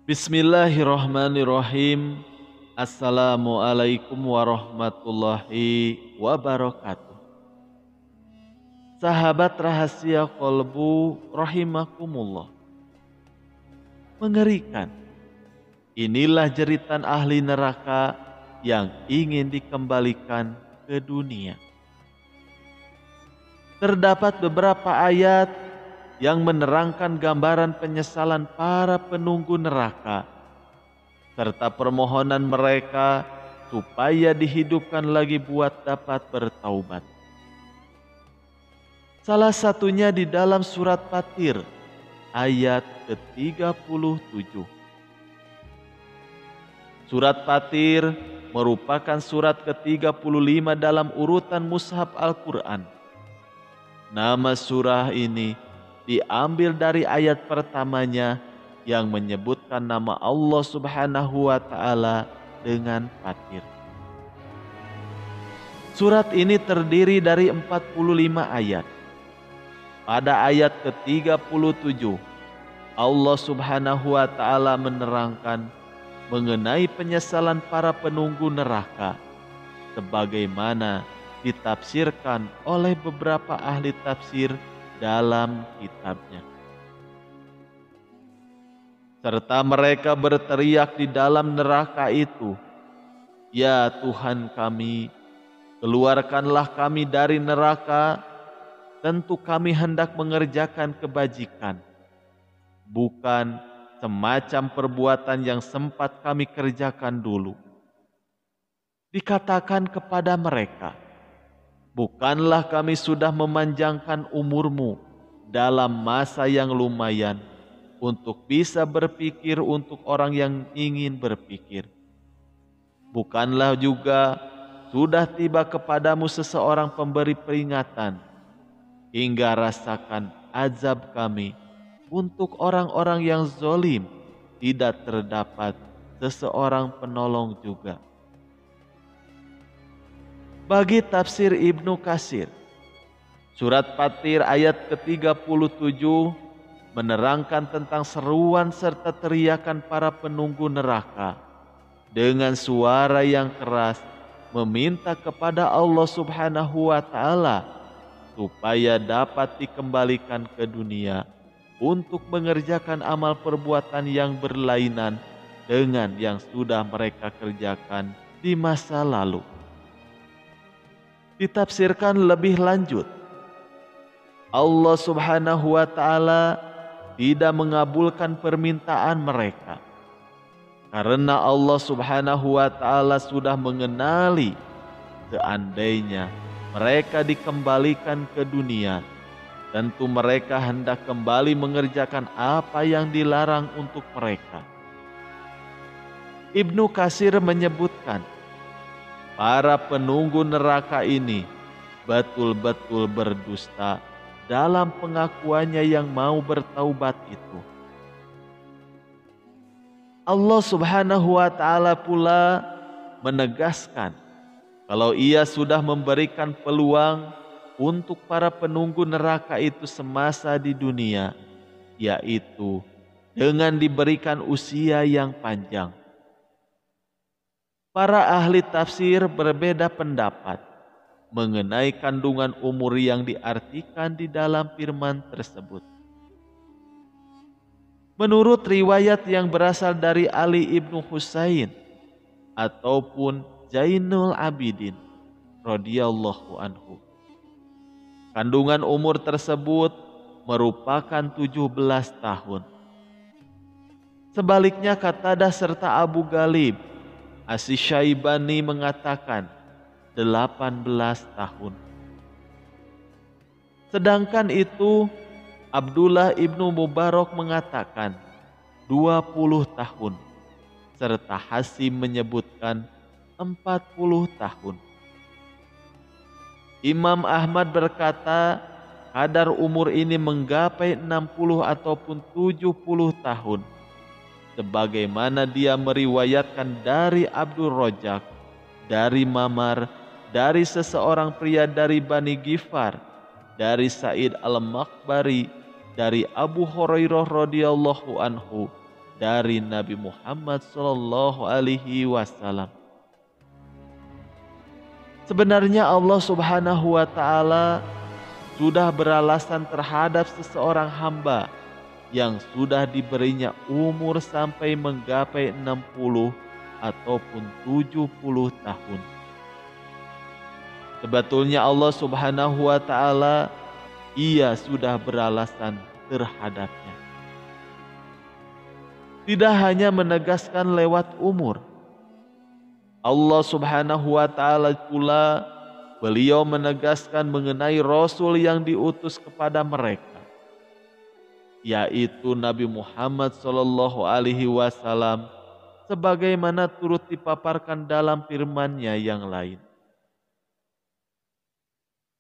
Bismillahirrahmanirrahim. Assalamualaikum warahmatullahi wabarakatuh. Sahabat rahasia kolbu rahimakumullah. Mengerikan. Inilah jeritan ahli neraka yang ingin dikembalikan ke dunia. Terdapat beberapa ayat yang menerangkan gambaran penyesalan para penunggu neraka, serta permohonan mereka supaya dihidupkan lagi buat dapat bertaubat. Salah satunya di dalam surat Fatir ayat ke-37. Surat Fatir merupakan surat ke-35 dalam urutan mushaf Al-Quran. Nama surah ini diambil dari ayat pertamanya yang menyebutkan nama Allah Subhanahu wa Ta'ala dengan Fatir. Surat ini terdiri dari 45 ayat. Pada ayat ke-37, Allah Subhanahu wa Ta'ala menerangkan mengenai penyesalan para penunggu neraka, sebagaimana ditafsirkan oleh beberapa ahli tafsir dalam kitabnya. Serta mereka berteriak di dalam neraka itu, "Ya Tuhan kami, keluarkanlah kami dari neraka. Tentu kami hendak mengerjakan kebajikan, bukan semacam perbuatan yang sempat kami kerjakan dulu." Dikatakan kepada mereka, "Bukanlah kami sudah memanjangkan umurmu dalam masa yang lumayan untuk bisa berpikir untuk orang yang ingin berpikir? Bukanlah juga sudah tiba kepadamu seseorang pemberi peringatan hingga rasakan azab kami untuk orang-orang yang zalim tidak terdapat seseorang penolong juga?" Bagi tafsir Ibnu Katsir, surat Fatir ayat ke-37 menerangkan tentang seruan serta teriakan para penunggu neraka dengan suara yang keras meminta kepada Allah Subhanahu wa Ta'ala supaya dapat dikembalikan ke dunia untuk mengerjakan amal perbuatan yang berlainan dengan yang sudah mereka kerjakan di masa lalu. Ditafsirkan lebih lanjut, Allah Subhanahu wa Ta'ala tidak mengabulkan permintaan mereka karena Allah Subhanahu wa Ta'ala sudah mengenali seandainya mereka dikembalikan ke dunia, tentu mereka hendak kembali mengerjakan apa yang dilarang untuk mereka. Ibnu Katsir menyebutkan, para penunggu neraka ini betul-betul berdusta dalam pengakuannya yang mau bertaubat itu. Allah Subhanahu wa Ta'ala pula menegaskan kalau Ia sudah memberikan peluang untuk para penunggu neraka itu semasa di dunia, yaitu dengan diberikan usia yang panjang. Para ahli tafsir berbeda pendapat mengenai kandungan umur yang diartikan di dalam firman tersebut. Menurut riwayat yang berasal dari Ali ibnu Husain ataupun Zainul Abidin radhiyallahu anhu, kandungan umur tersebut merupakan 17 tahun. Sebaliknya Qatadah serta Abu Ghalib Asy-Syaibani mengatakan 18 tahun. Sedangkan itu Abdullah ibnu Mubarak mengatakan 20 tahun. Serta Hasim menyebutkan 40 tahun. Imam Ahmad berkata kadar umur ini menggapai 60 ataupun 70 tahun. Sebagaimana dia meriwayatkan dari Abdul Rojak, dari Mamar, dari seseorang pria dari Bani Ghifar, dari Sa'id al-Makbari, dari Abu Hurairah radhiyallahu anhu, dari Nabi Muhammad SAW. Sebenarnya Allah Subhanahu wa Ta'ala sudah beralasan terhadap seseorang hamba yang sudah diberinya umur sampai menggapai 60 ataupun 70 tahun. Sebetulnya Allah Subhanahu wa Ta'ala Ia sudah beralasan terhadapnya. Tidak hanya menegaskan lewat umur, Allah Subhanahu wa Ta'ala pula beliau menegaskan mengenai Rasul yang diutus kepada mereka, yaitu Nabi Muhammad SAW, sebagaimana turut dipaparkan dalam firman-Nya yang lain.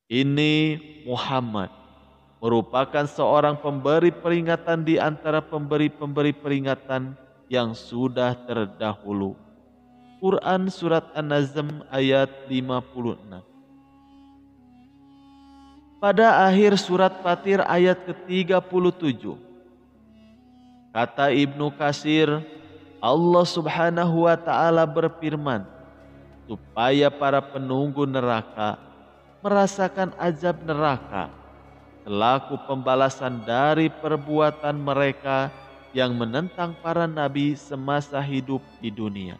Ini Muhammad merupakan seorang pemberi peringatan di antara pemberi-pemberi peringatan yang sudah terdahulu. Quran Surat An-Nazm ayat 56. Pada akhir surat Fatir ayat ke-37, kata Ibnu Katsir, Allah Subhanahu wa Ta'ala berfirman, supaya para penunggu neraka merasakan azab neraka selaku pembalasan dari perbuatan mereka yang menentang para nabi semasa hidup di dunia.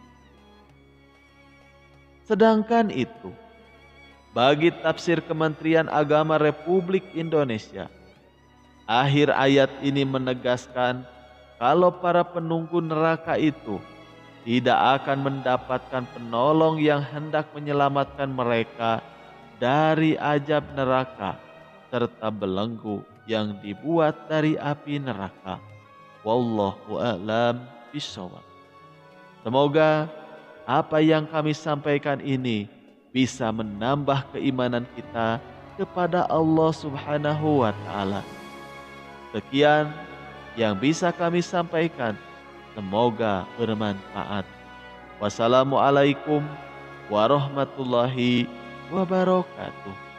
Sedangkan itu, bagi tafsir Kementerian Agama Republik Indonesia, akhir ayat ini menegaskan kalau para penunggu neraka itu tidak akan mendapatkan penolong yang hendak menyelamatkan mereka dari azab neraka serta belenggu yang dibuat dari api neraka. Wallahu a'lam bishawab. Semoga apa yang kami sampaikan ini bisa menambah keimanan kita kepada Allah Subhanahu wa Ta'ala. Sekian yang bisa kami sampaikan, semoga bermanfaat. Wassalamualaikum warahmatullahi wabarakatuh.